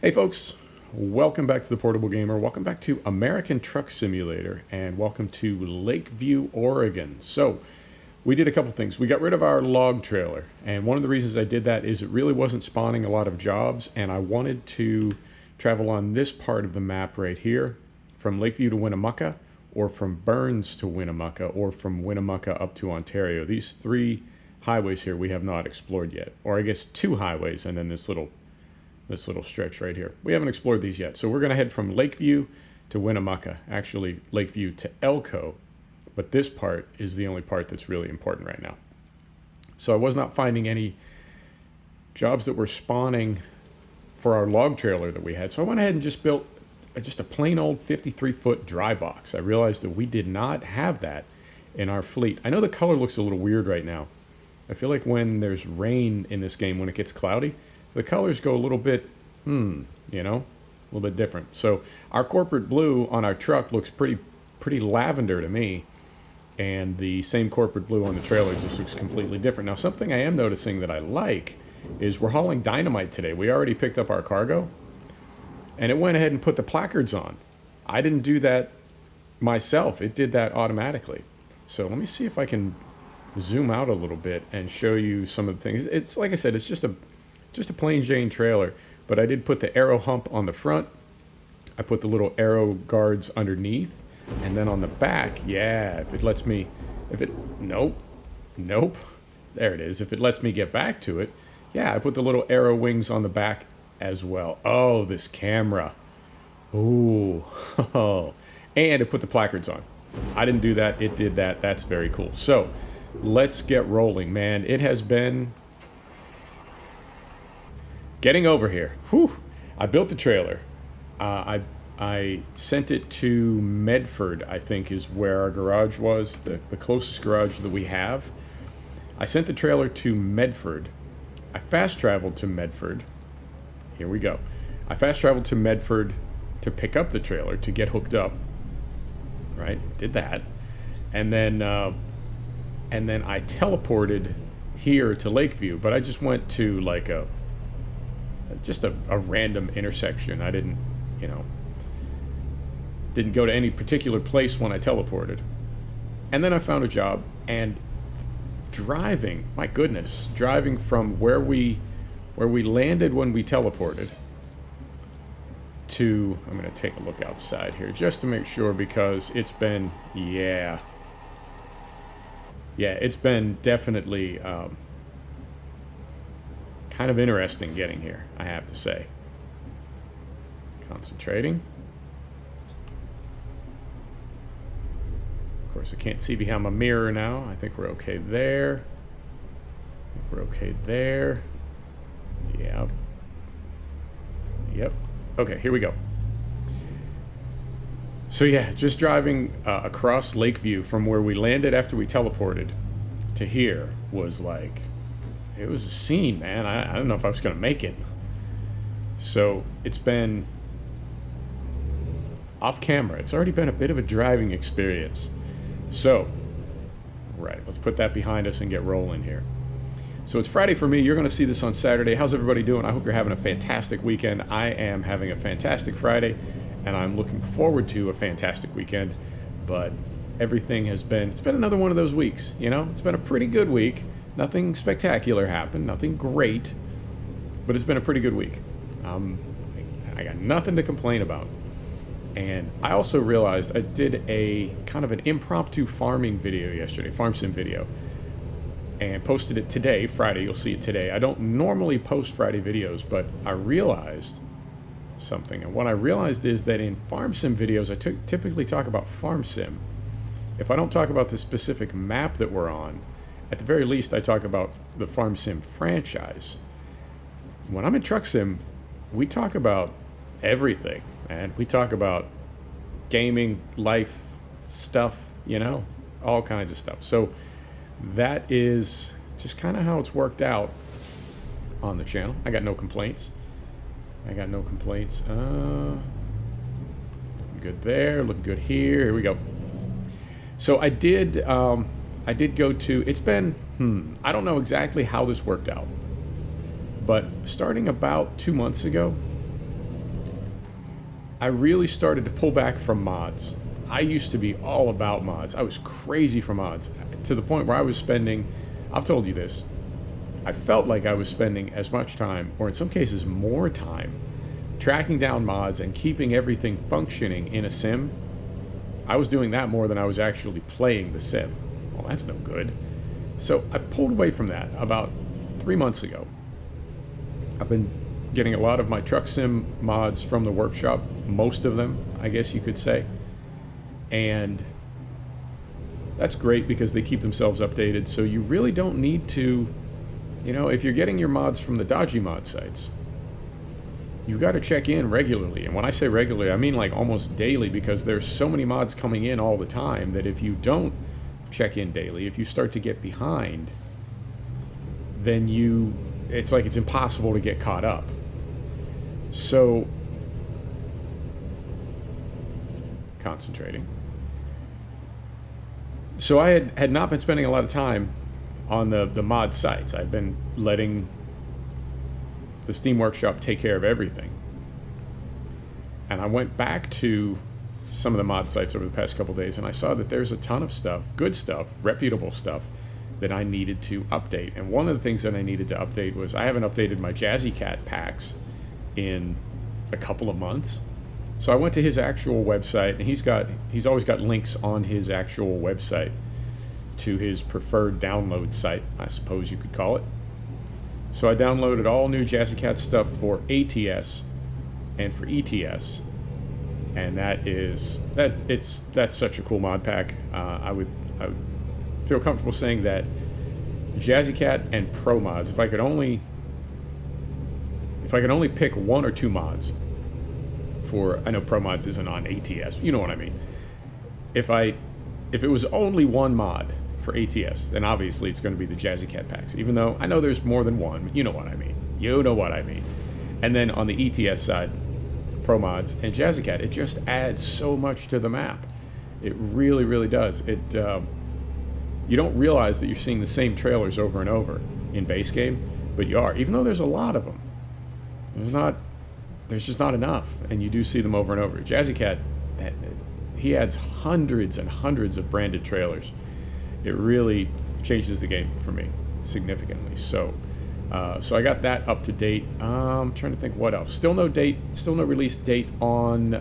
Hey folks, welcome back to the Portable Gamer, welcome back to American Truck Simulator, and welcome to Lakeview, Oregon. So, we did a couple things. We got rid of our log trailer, and one of the reasons I did that is it really wasn't spawning a lot of jobs, and I wanted to travel on this part of the map right here, from Lakeview to Winnemucca, or from Burns to Winnemucca, or from Winnemucca up to Ontario. These three highways here we have not explored yet, or I guess two highways, and then this little stretch right here. We haven't explored these yet. So we're going to head from Lakeview to Winnemucca, actually Lakeview to Elko, but this part is the only part that's really important right now. So I was not finding any jobs that were spawning for our log trailer that we had. So I went ahead and just built just a plain old 53-foot dry box. I realized that we did not have that in our fleet. I know the color looks a little weird right now. I feel like when there's rain in this game, when it gets cloudy, the colors go a little bit, a little bit different. So our corporate blue on our truck looks pretty lavender to me, and the same corporate blue on the trailer just looks completely different. Now, something I am noticing that I like is we're hauling dynamite today. We already picked up our cargo, and it went ahead and put the placards on. I didn't do that myself. It did that automatically. So let me see if I can zoom out a little bit and show you some of the things. It's like I said, it's just a plain Jane trailer, but I did put the arrow hump on the front. I put the little arrow guards underneath, and then on the back, yeah, nope, there it is. If it lets me get back to it, yeah, I put the little arrow wings on the back as well. Oh, this camera. Ooh, and it put the placards on. I didn't do that, it did that. That's very cool. So, let's get rolling, man. It has been getting over here. Whew. I built the trailer. I sent it to Medford, I think is where our garage was, the closest garage that we have. I sent the trailer to Medford. I fast traveled to Medford. Here we go. I fast traveled to Medford to pick up the trailer, to get hooked up. Right? Did that. And then I teleported here to Lakeview, but I just went to like a random intersection. I didn't go to any particular place when I teleported. And then I found a job, and driving from where we landed when we teleported to, I'm going to take a look outside here just to make sure, because it's been, it's been definitely kind of interesting getting here, I have to say. Concentrating. Of course, I can't see behind my mirror now. I think we're okay there. Yeah. Yep. Okay, here we go. So yeah, just driving across Lakeview from where we landed after we teleported to here was like, it was a scene, man. I don't know if I was going to make it. So it's been off camera. It's already been a bit of a driving experience. So, right, let's put that behind us and get rolling here. So it's Friday for me. You're going to see this on Saturday. How's everybody doing? I hope you're having a fantastic weekend. I am having a fantastic Friday, and I'm looking forward to a fantastic weekend. But everything it's been another one of those weeks, It's been a pretty good week. Nothing spectacular happened, nothing great, but it's been a pretty good week. I got nothing to complain about. And I also realized I did a kind of an impromptu farming video yesterday, farm sim video, and posted it today, Friday. You'll see it today. I don't normally post Friday videos, but I realized something. And what I realized is that in farm sim videos, I typically talk about farm sim. If I don't talk about the specific map that we're on, at the very least, I talk about the farm sim franchise. When I'm in truck sim, we talk about everything, man. We talk about gaming, life, stuff, all kinds of stuff. So that is just kind of how it's worked out on the channel. I got no complaints. Good there, looking good here. Here we go. So I did go to, it's been, I don't know exactly how this worked out, but starting about 2 months ago, I really started to pull back from mods. I used to be all about mods. I was crazy for mods to the point where I was spending, I've told you this, I felt like I was spending as much time, or in some cases more time, tracking down mods and keeping everything functioning in a sim. I was doing that more than I was actually playing the sim. Well, that's no good. So I pulled away from that about 3 months ago. I've been getting a lot of my truck sim mods from the workshop, most of them, I guess you could say. And that's great because they keep themselves updated, so you really don't need to, you know, if you're getting your mods from the dodgy mod sites, you got to check in regularly. And when I say regularly, I mean like almost daily, because there's so many mods coming in all the time that if you don't check in daily, if you start to get behind, then it's like it's impossible to get caught up. So, concentrating. So I had not been spending a lot of time on the mod sites. I've been letting the Steam Workshop take care of everything. And I went back to some of the mod sites over the past couple days, and I saw that there's a ton of stuff, good stuff, reputable stuff, that I needed to update. And one of the things that I needed to update was I haven't updated my Jazzy Cat packs in a couple of months. So I went to his actual website, and he's always got links on his actual website to his preferred download site, I suppose you could call it. So I downloaded all new Jazzy Cat stuff for ATS and for ETS, and that's such a cool mod pack. I would feel comfortable saying that Jazzy Cat and Pro mods, if I could only pick one or two mods for, I know Pro mods isn't on ATS, you know what I mean. If it was only one mod for ATS, then obviously it's going to be the Jazzy Cat packs, even though I know there's more than one. You know what I mean. You know what I mean. And then on the ETS side, Pro mods and Jazzy Cat, it just adds so much to the map. It really, really does. You don't realize that you're seeing the same trailers over and over in base game, but you are, even though there's a lot of them. There's just not enough, and you do see them over and over. Jazzy Cat, he adds hundreds and hundreds of branded trailers. It really changes the game for me significantly. So I got that up to date. I'm trying to think what else. Still no release date on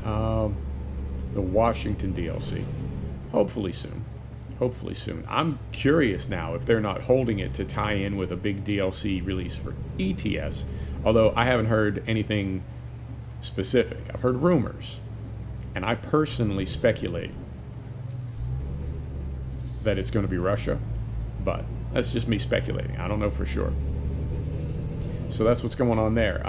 the Washington DLC. Hopefully soon. I'm curious now if they're not holding it to tie in with a big DLC release for ETS, although I haven't heard anything specific. I've heard rumors, and I personally speculate that it's going to be Russia, but that's just me speculating. I don't know for sure. So that's what's going on there.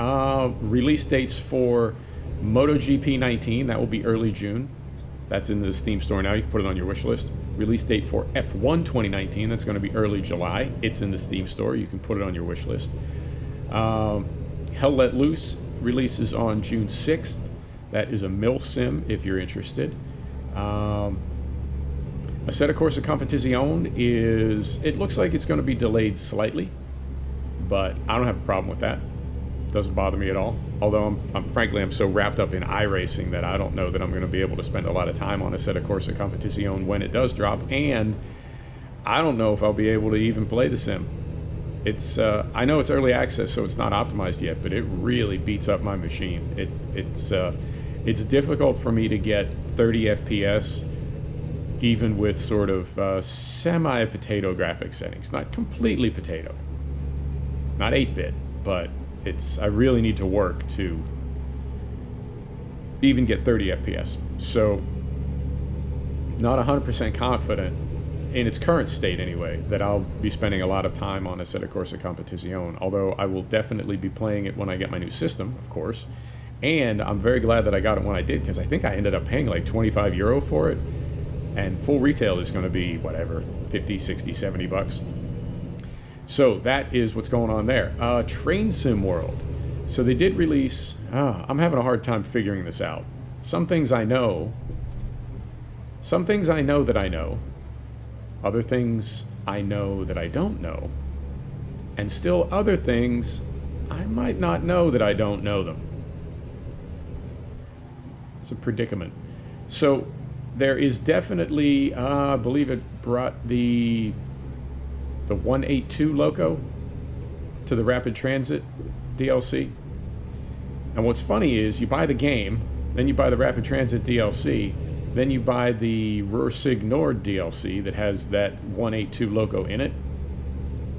Release dates for MotoGP 19, that will be early June. That's in the Steam store now. You can put it on your wish list. Release date for F1 2019, that's going to be early July. It's in the Steam store. You can put it on your wish list. Hell Let Loose releases on June 6th. That is a mill sim if you're interested. Assetto Corsa Competizione it looks like it's going to be delayed slightly, but I don't have a problem with that. Doesn't bother me at all. Although I'm so wrapped up in iRacing that I don't know that I'm going to be able to spend a lot of time on Assetto Corsa Competizione when it does drop, and I don't know if I'll be able to even play the sim. I know it's early access, so it's not optimized yet, but it really beats up my machine. It's difficult for me to get 30 FPS, even with sort of semi-potato graphics settings. Not completely potato. Not 8-bit, but I really need to work to even get 30 FPS. So, not 100% confident, in its current state anyway, that I'll be spending a lot of time on Assetto Corsa Competizione, although I will definitely be playing it when I get my new system, of course. And I'm very glad that I got it when I did, because I think I ended up paying like €25 for it, and full retail is going to be, whatever, 50, 60, 70 bucks. So that is what's going on there. Train Sim World. So they did release... I'm having a hard time figuring this out. Some things I know that I know. Other things I know that I don't know. And still other things I might not know that I don't know them. It's a predicament. So there is definitely, I believe it brought the 182 Loco to the Rapid Transit DLC. And what's funny is you buy the game, then you buy the Rapid Transit DLC, then you buy the Rursig Nord DLC that has that 182 Loco in it.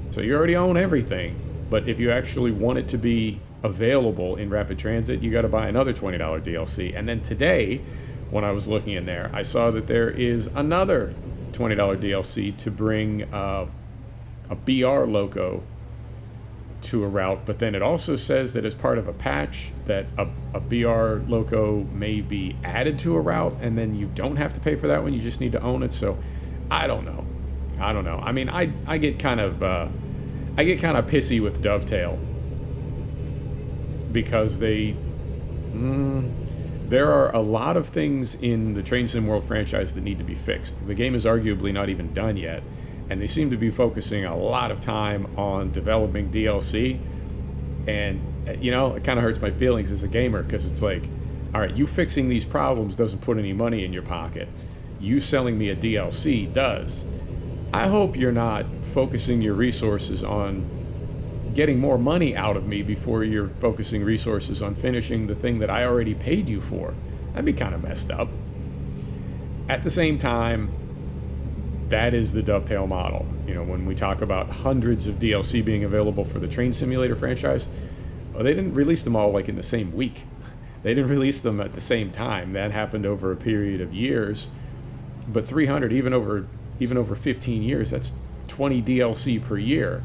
So you already own everything, but if you actually want it to be available in Rapid Transit, you got to buy another $20 DLC. And then today, when I was looking in there, I saw that there is another $20 DLC to bring a BR Loco to a route, but then it also says that as part of a patch that a BR Loco may be added to a route, and then you don't have to pay for that one, you just need to own it. So I don't know. I mean, I get kind of pissy with Dovetail because there are a lot of things in the Train Sim World franchise that need to be fixed. The game is arguably not even done yet, and they seem to be focusing a lot of time on developing DLC. And, you know, it kind of hurts my feelings as a gamer, because it's like, all right, you fixing these problems doesn't put any money in your pocket. You selling me a DLC does. I hope you're not focusing your resources on getting more money out of me before you're focusing resources on finishing the thing that I already paid you for. That'd be kind of messed up. At the same time, that is the Dovetail model. You know, when we talk about hundreds of DLC being available for the Train Simulator franchise, well, they didn't release them all like in the same week. They didn't release them at the same time. That happened over a period of years. But 300, even over 15 years, that's 20 DLC per year.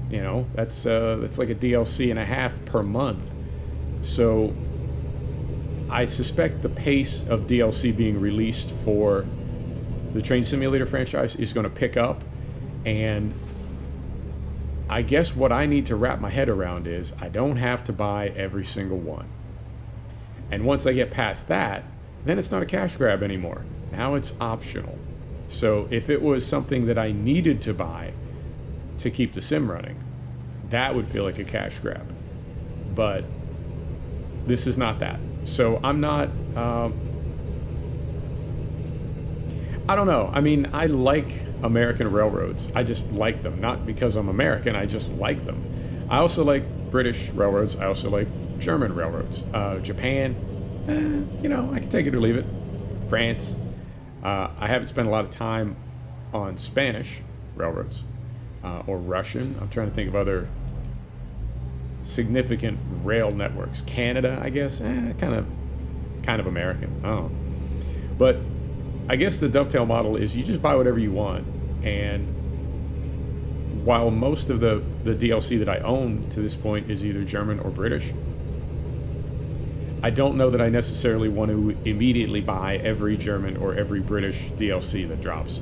You know, that's like a DLC and a half per month. So I suspect the pace of DLC being released for the Train Simulator franchise is going to pick up, and I guess what I need to wrap my head around is I don't have to buy every single one. And once I get past that, then it's not a cash grab anymore. Now it's optional. So if it was something that I needed to buy to keep the sim running, that would feel like a cash grab. But this is not that. So I'm not... I don't know. I mean, I like American railroads. I just like them. Not because I'm American, I just like them. I also like British railroads. I also like German railroads. Japan, you know, I can take it or leave it. France. I haven't spent a lot of time on Spanish railroads or Russian. I'm trying to think of other significant rail networks. Canada, I guess. Kind of American. I don't know. But I guess the Dovetail model is you just buy whatever you want, and while most of the DLC that I own to this point is either German or British, I don't know that I necessarily want to immediately buy every German or every British DLC that drops.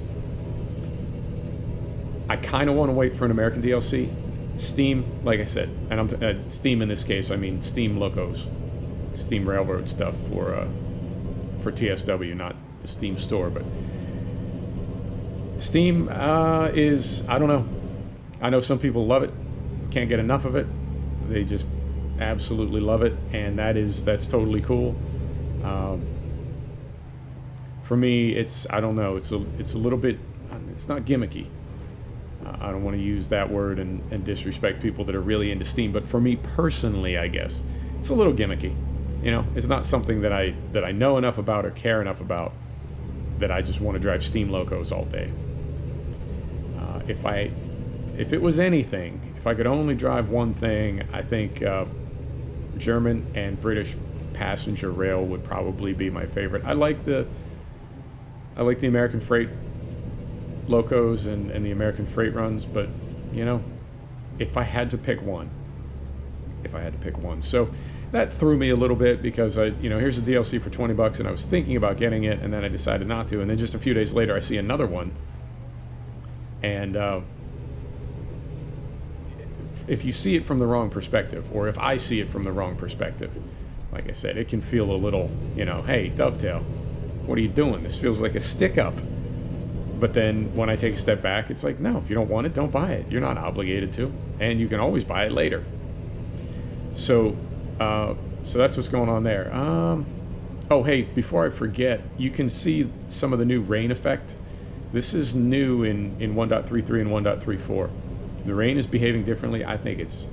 I kind of want to wait for an American DLC. Steam, like I said, and I'm Steam in this case, I mean Steam Locos, Steam Railroad stuff for TSW, not the Steam store, but Steam is, I don't know. I know some people love it, can't get enough of it. They just absolutely love it, and that's totally cool. For me, it's, I don't know, it's a little bit, it's not gimmicky. I don't want to use that word and disrespect people that are really into Steam, but for me personally, I guess it's a little gimmicky. You know, it's not something that I know enough about or care enough about that I just want to drive Steam Locos all day. If it was anything, if I could only drive one thing, I think German and British passenger rail would probably be my favorite. I like the American freight locos and the American freight runs, but you know, if I had to pick one. So that threw me a little bit because here's a DLC for $20 and I was thinking about getting it, and then I decided not to, and then just a few days later I see another one, and if you see it from the wrong perspective, or if I see it from the wrong perspective, like I said, it can feel a little, hey, Dovetail, what are you doing? This feels like a stick up. But then when I take a step back, it's like, no, if you don't want it, don't buy it. You're not obligated to, and you can always buy it later. So that's what's going on there. Oh, hey, before I forget, you can see some of the new rain effect. This is new in 1.33 and 1.34. The rain is behaving differently. I think it's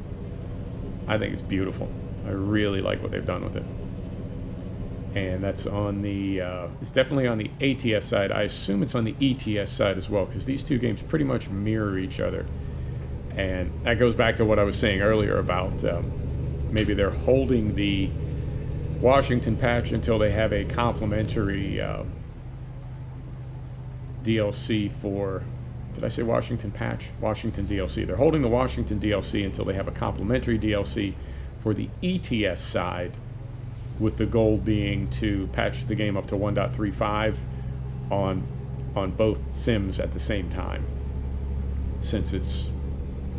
beautiful. I really like what they've done with it. And that's on the, it's definitely on the ATS side. I assume it's on the ETS side as well, because these two games pretty much mirror each other. And that goes back to what I was saying earlier about maybe they're holding the Washington patch until they have a complimentary DLC for, did I say Washington patch? Washington DLC. They're holding the Washington DLC until they have a complimentary DLC for the ETS side, with the goal being to patch the game up to 1.35 on both sims at the same time, since it's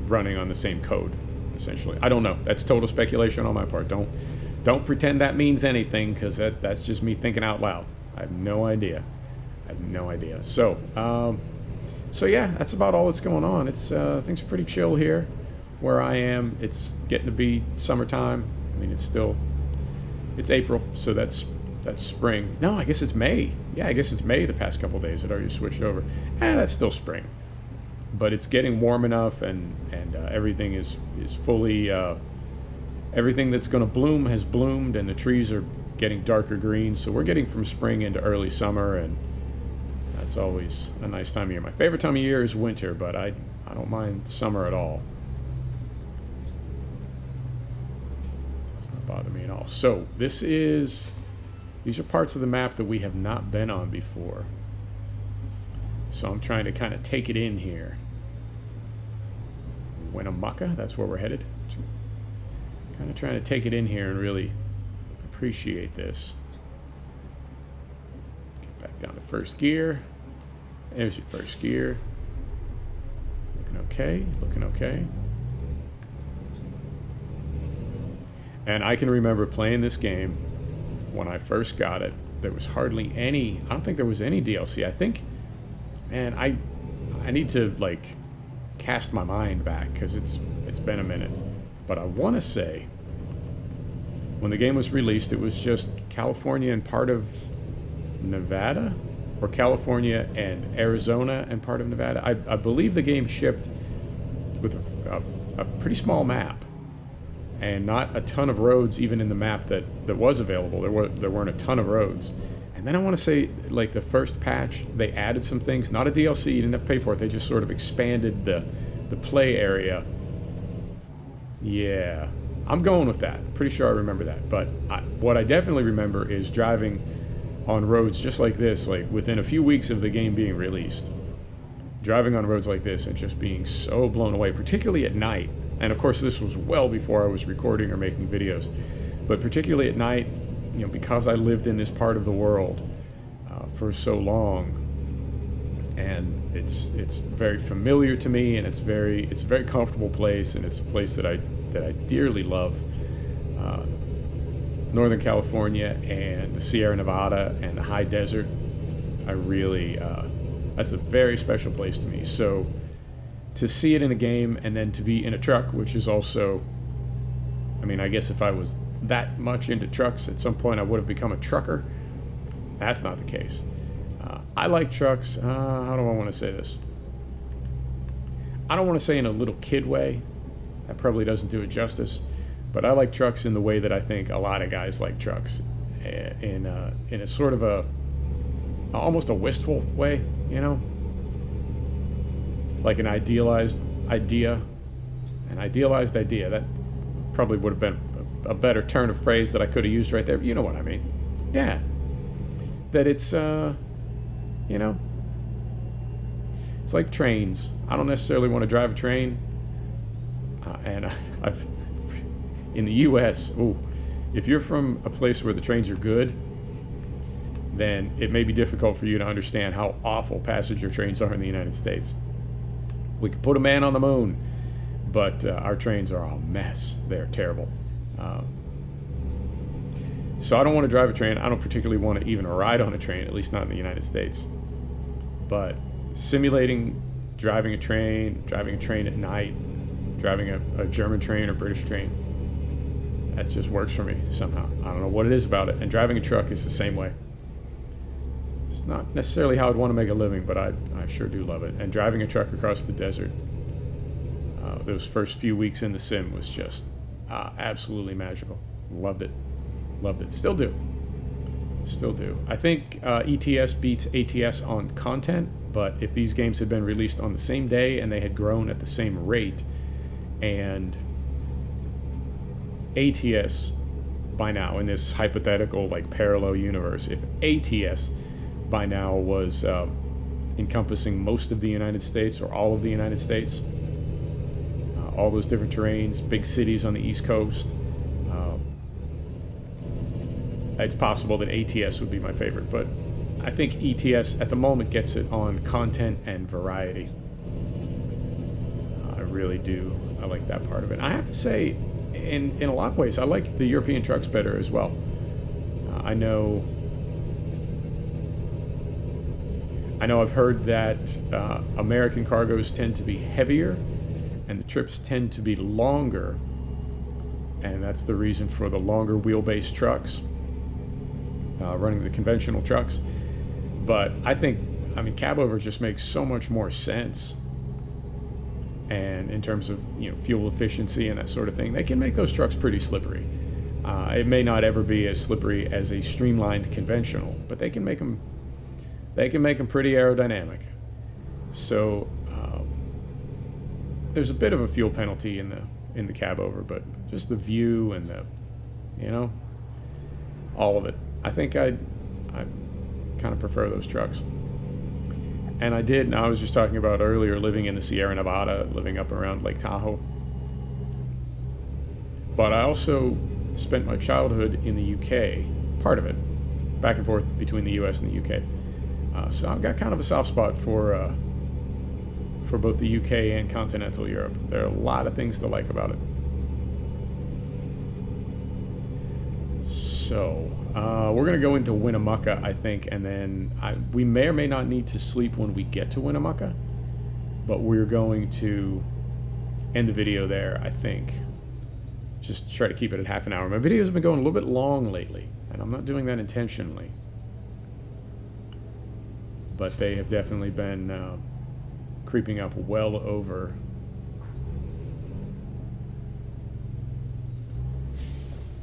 running on the same code, essentially. I don't know. That's total speculation on my part. Don't pretend that means anything, because that's just me thinking out loud. I have no idea. So yeah, that's about all that's going on. It's things are pretty chill here where I am. It's getting to be summertime. I mean, it's April, so that's spring. No, I guess it's May. Yeah, I guess it's May the past couple days. It already switched over. That's still spring. But it's getting warm enough, and everything is fully, everything that's going to bloom has bloomed, and the trees are getting darker green. So we're getting from spring into early summer, and that's always a nice time of year. My favorite time of year is winter, but I don't mind summer at all. Bother me at all. So these are parts of the map that we have not been on before, so I'm trying to kind of take it in here. Winnemucca, that's where we're headed. Kind of trying to take it in here and really appreciate this. Get back down to first gear. There's your first gear. Looking okay. And I can remember playing this game when I first got it. There was hardly any, I don't think there was any DLC. I think, man, I need to like cast my mind back, because it's been a minute. But I want to say when the game was released, it was just California and part of Nevada, or California and Arizona and part of Nevada. I believe the game shipped with a pretty small map, and not a ton of roads even in the map that was available. There weren't a ton of roads. And then I want to say, like, the first patch, they added some things. Not a DLC, you didn't have to pay for it. They just sort of expanded the play area. Yeah, I'm going with that. Pretty sure I remember that. But what I definitely remember is driving on roads just like this, like within a few weeks of the game being released. Driving on roads like this and just being so blown away, particularly at night. And of course, this was well before I was recording or making videos. But particularly at night, you know, because I lived in this part of the world for so long, and it's very familiar to me, and it's a very comfortable place, and it's a place that I dearly love. Northern California and the Sierra Nevada and the high desert, I really that's a very special place to me. So to see it in a game, and then to be in a truck, which is also, I mean, I guess if I was that much into trucks, at some point I would have become a trucker. That's not the case. I like trucks. How do I want to say this? I don't want to say in a little kid way. That probably doesn't do it justice. But I like trucks in the way that I think a lot of guys like trucks, in a sort of almost a wistful way, you know? Like an idealized idea. That probably would have been a better turn of phrase that I could have used right there. You know what I mean? Yeah. That it's, you know, it's like trains. I don't necessarily want to drive a train. And I've, in the U.S., if you're from a place where the trains are good, then it may be difficult for you to understand how awful passenger trains are in the United States. We could put a man on the moon, but our trains are a mess. They're terrible. So I don't want to drive a train. I don't particularly want to even ride on a train, at least not in the United States. But simulating driving a train at night, driving a German train or British train, That just works for me somehow. I don't know what it is about it. And driving a truck is the same way. It's not necessarily how I'd want to make a living, but I sure do love it. And driving a truck across the desert, those first few weeks in the sim was just absolutely magical. Loved it. Loved it. Still do. Still do. I think ETS beats ATS on content, but if these games had been released on the same day and they had grown at the same rate, and ATS by now, in this hypothetical like parallel universe, if ATS by now was encompassing most of the United States or all of the United States, all those different terrains, big cities on the East Coast, it's possible that ATS would be my favorite, but I think ETS at the moment gets it on content and variety. I really do. I like that part of it. I have to say, in a lot of ways, I like the European trucks better as well. I know I've heard that American cargoes tend to be heavier and the trips tend to be longer, and that's the reason for the longer wheelbase trucks, running the conventional trucks. But I mean, cab over just makes so much more sense. And in terms of, fuel efficiency and that sort of thing, they can make those trucks pretty slippery. It may not ever be as slippery as a streamlined conventional, but they can make them pretty aerodynamic. So there's a bit of a fuel penalty in the cab over, but just the view and all of it. I think I kind of prefer those trucks. And I was just talking about earlier living in the Sierra Nevada, living up around Lake Tahoe. But I also spent my childhood in the UK, part of it, back and forth between the US and the UK. So I've got kind of a soft spot for both the UK and continental Europe. There are a lot of things to like about it. So we're going to go into Winnemucca, I think, and then we may or may not need to sleep when we get to Winnemucca, but we're going to end the video there, I think. Just try to keep it at half an hour. My videos have been going a little bit long lately, and I'm not doing that intentionally. But they have definitely been creeping up well over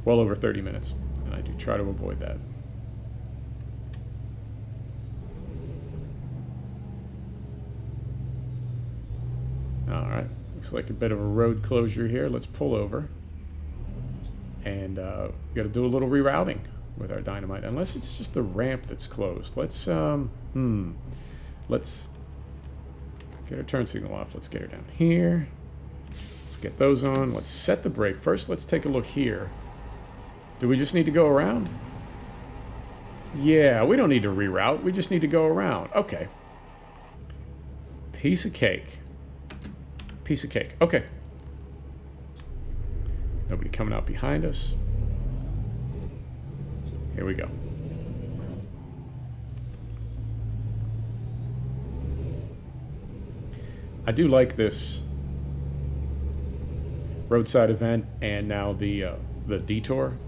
30 minutes. And I do try to avoid that. Alright, looks like a bit of a road closure here. Let's pull over. And we got to do a little rerouting with our dynamite. Unless it's just the ramp that's closed. Let's get our turn signal off. Let's get her down here. Let's get those on. Let's set the brake. First, let's take a look here. Do we just need to go around? Yeah, we don't need to reroute. We just need to go around. Okay. Piece of cake. Piece of cake. Okay. Nobody coming out behind us. Here we go. I do like this roadside event and now the detour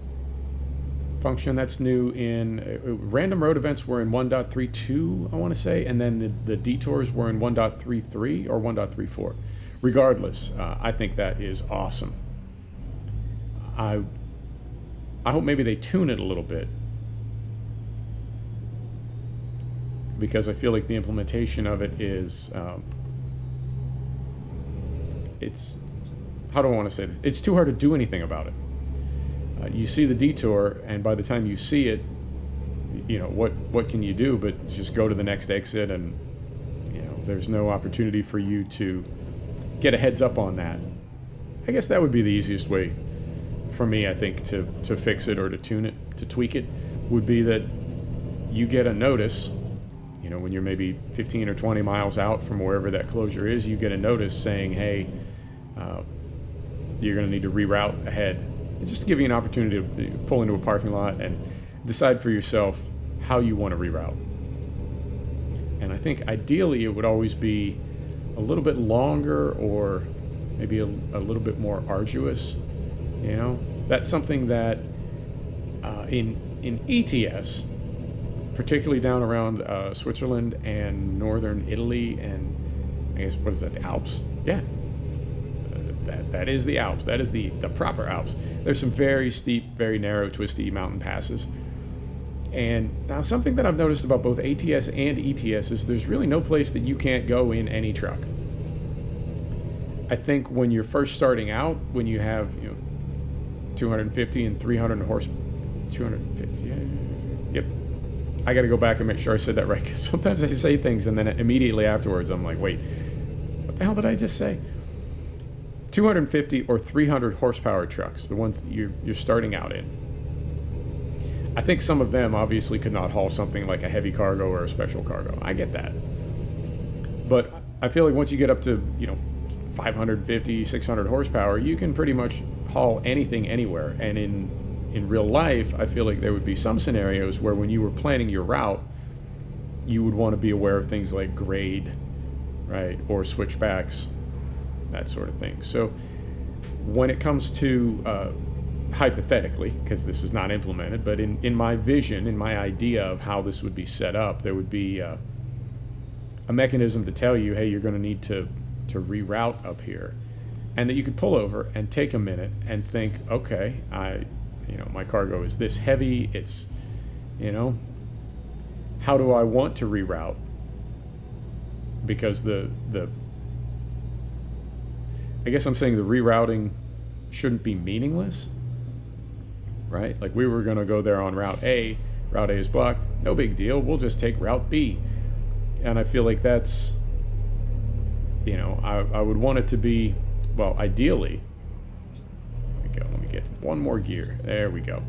function that's new in random road events were in 1.32, I want to say, and then the detours were in 1.33 or 1.34. Regardless, I think that is awesome. I hope maybe they tune it a little bit, because I feel like the implementation of it is it's, how do I want to say it? It's too hard to do anything about it. You see the detour, and by the time you see it, what can you do but just go to the next exit, and there's no opportunity for you to get a heads up on that. I guess that would be the easiest way for me, I think, to fix it or to tune it, to tweak it, would be that you get a notice, when you're maybe 15 or 20 miles out from wherever that closure is, you get a notice saying, hey, you're going to need to reroute ahead. And just to give you an opportunity to pull into a parking lot and decide for yourself how you want to reroute. And I think ideally it would always be a little bit longer or maybe a little bit more arduous, That's something that in ETS, particularly down around Switzerland and northern Italy, and I guess, what is that, the Alps? Yeah, that is the Alps. That is the proper Alps. There's some very steep, very narrow, twisty mountain passes. And now something that I've noticed about both ATS and ETS is there's really no place that you can't go in any truck. I think when you're first starting out, when you have 250 and 300 horse, 250. Yep. I got to go back and make sure I said that right, because sometimes I say things and then immediately afterwards I'm like, wait, what the hell did I just say? 250 or 300 horsepower trucks, the ones that you're starting out in. I think some of them obviously could not haul something like a heavy cargo or a special cargo. I get that. But I feel like once you get up to, 550, 600 horsepower, you can pretty much haul anything anywhere. And in real life, I feel like there would be some scenarios where when you were planning your route, you would want to be aware of things like grade, right, or switchbacks, that sort of thing. So when it comes to hypothetically, because this is not implemented, but in my vision, in my idea of how this would be set up, there would be a mechanism to tell you, hey, you're going to need to reroute up here, and that you could pull over and take a minute and think, okay, my cargo is this heavy, it's, how do I want to reroute? Because I guess I'm saying the rerouting shouldn't be meaningless, right? Like, we were going to go there on Route A is blocked, no big deal, we'll just take Route B. And I feel like that's, I would want it to be, well, ideally, let me get one more gear, there we go.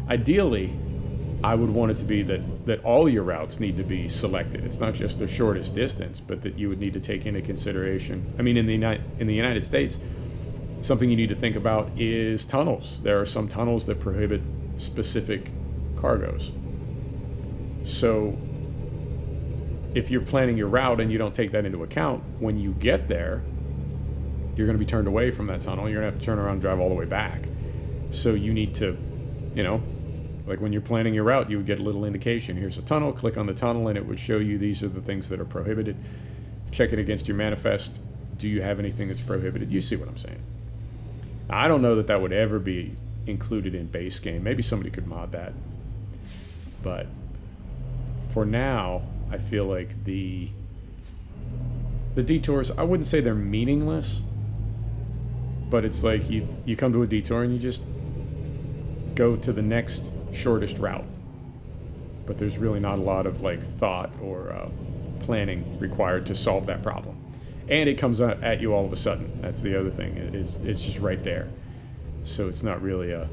Ideally, I would want it to be that all your routes need to be selected. It's not just the shortest distance, but that you would need to take into consideration, I mean, in the United States, something you need to think about is tunnels. There are some tunnels that prohibit specific cargoes. So if you're planning your route and you don't take that into account, when you get there, you're going to be turned away from that tunnel. You're going to have to turn around and drive all the way back. So you need to, like when you're planning your route, you would get a little indication. Here's a tunnel, click on the tunnel, and it would show you these are the things that are prohibited. Check it against your manifest. Do you have anything that's prohibited? You see what I'm saying. I don't know that would ever be included in base game. Maybe somebody could mod that. But for now, I feel like the detours, I wouldn't say they're meaningless, but it's like you come to a detour and you just go to the next shortest route. But there's really not a lot of like thought or planning required to solve that problem. And it comes at you all of a sudden. That's the other thing. It's just right there. So it's not really I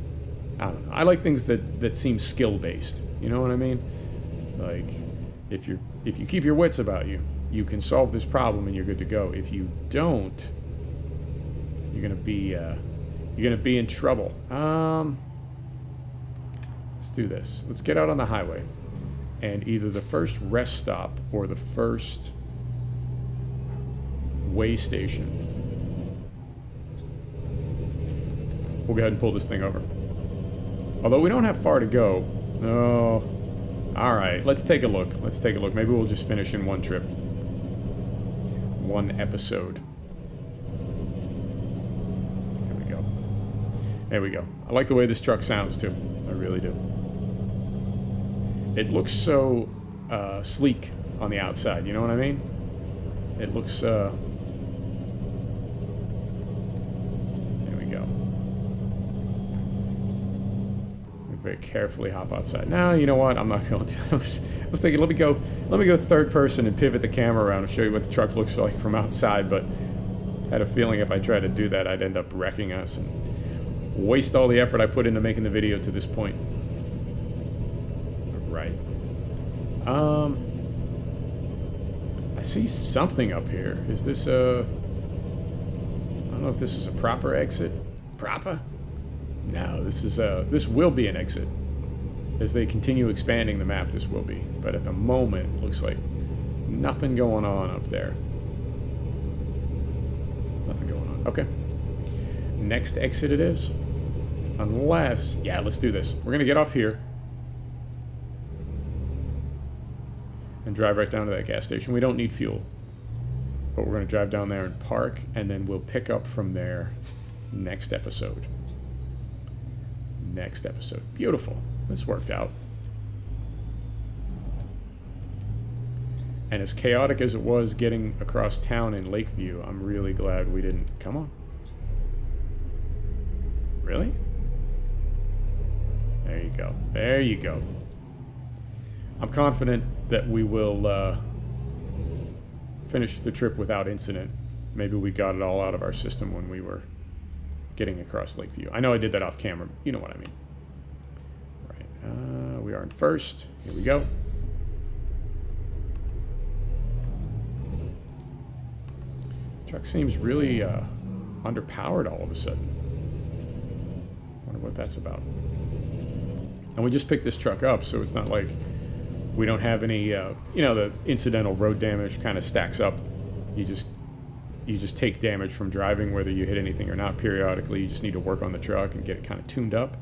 don't know. I like things that seem skill-based. You know what I mean? Like, if you keep your wits about you, you can solve this problem and you're good to go. If you don't, you're gonna be in trouble. Let's do this. Let's get out on the highway, and either the first rest stop or the first way station, we'll go ahead and pull this thing over. Although we don't have far to go. No. Alright, let's take a look. Maybe we'll just finish in one trip. One episode. There we go. I like the way this truck sounds too. I really do. It looks so sleek on the outside, you know what I mean? It looks there we go. Very carefully hop outside. Now, you know what? I'm not going to. I was thinking, let me go third person and pivot the camera around and show you what the truck looks like from outside, but I had a feeling if I tried to do that, I'd end up wrecking us and waste all the effort I put into making the video to this point. Right. I see something up here. Is this a... I don't know if this is a proper exit. Proper? No, this will be an exit. As they continue expanding the map, this will be. But at the moment, it looks like nothing going on up there. Nothing going on. Okay. Next exit it is. Unless, yeah, let's do this. We're going to get off here and drive right down to that gas station. We don't need fuel, but we're going to drive down there and park, and then we'll pick up from there next episode. Next episode. Beautiful. This worked out. And as chaotic as it was getting across town in Lakeview, I'm really glad we didn't... Come on. Really? There you go. There you go. I'm confident that we will finish the trip without incident. Maybe we got it all out of our system when we were getting across Lakeview. I know I did that off camera. You know what I mean. Right. We are in first. Here we go. Truck seems really underpowered all of a sudden. Wonder what that's about. And we just picked this truck up, so it's not like we don't have any, the incidental road damage kind of stacks up. You just take damage from driving, whether you hit anything or not periodically. You just need to work on the truck and get it kind of tuned up.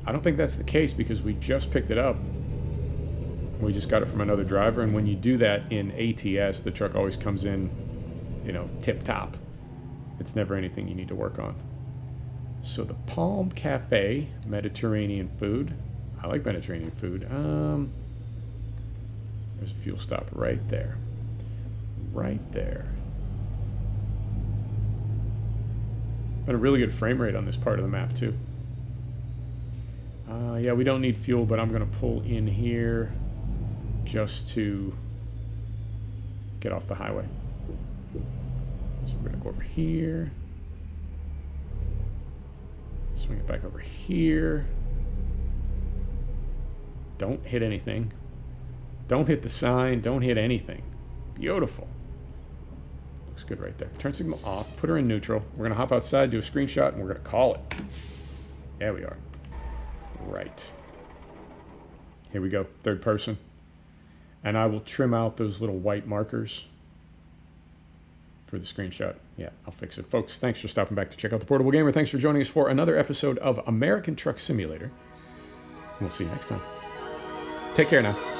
I don't think that's the case because we just picked it up. We just got it from another driver, and when you do that in ATS, the truck always comes in, tip-top. It's never anything you need to work on. So the Palm Cafe, Mediterranean food. I like Mediterranean food. There's a fuel stop right there. Right there. Got a really good frame rate on this part of the map, too. Yeah, we don't need fuel, but I'm going to pull in here just to get off the highway. So we're going to go over here. Swing it back over here. Don't hit anything. Don't hit the sign. Don't hit anything. Beautiful. Looks good right there. Turn signal off. Put her in neutral. We're going to hop outside, do a screenshot, and we're going to call it. There we are. Right. Here we go. Third person. And I will trim out those little white markers for the screenshot. Yeah, I'll fix it. Folks, thanks for stopping back to check out The Portable Gamer. Thanks for joining us for another episode of American Truck Simulator. We'll see you next time. Take care now.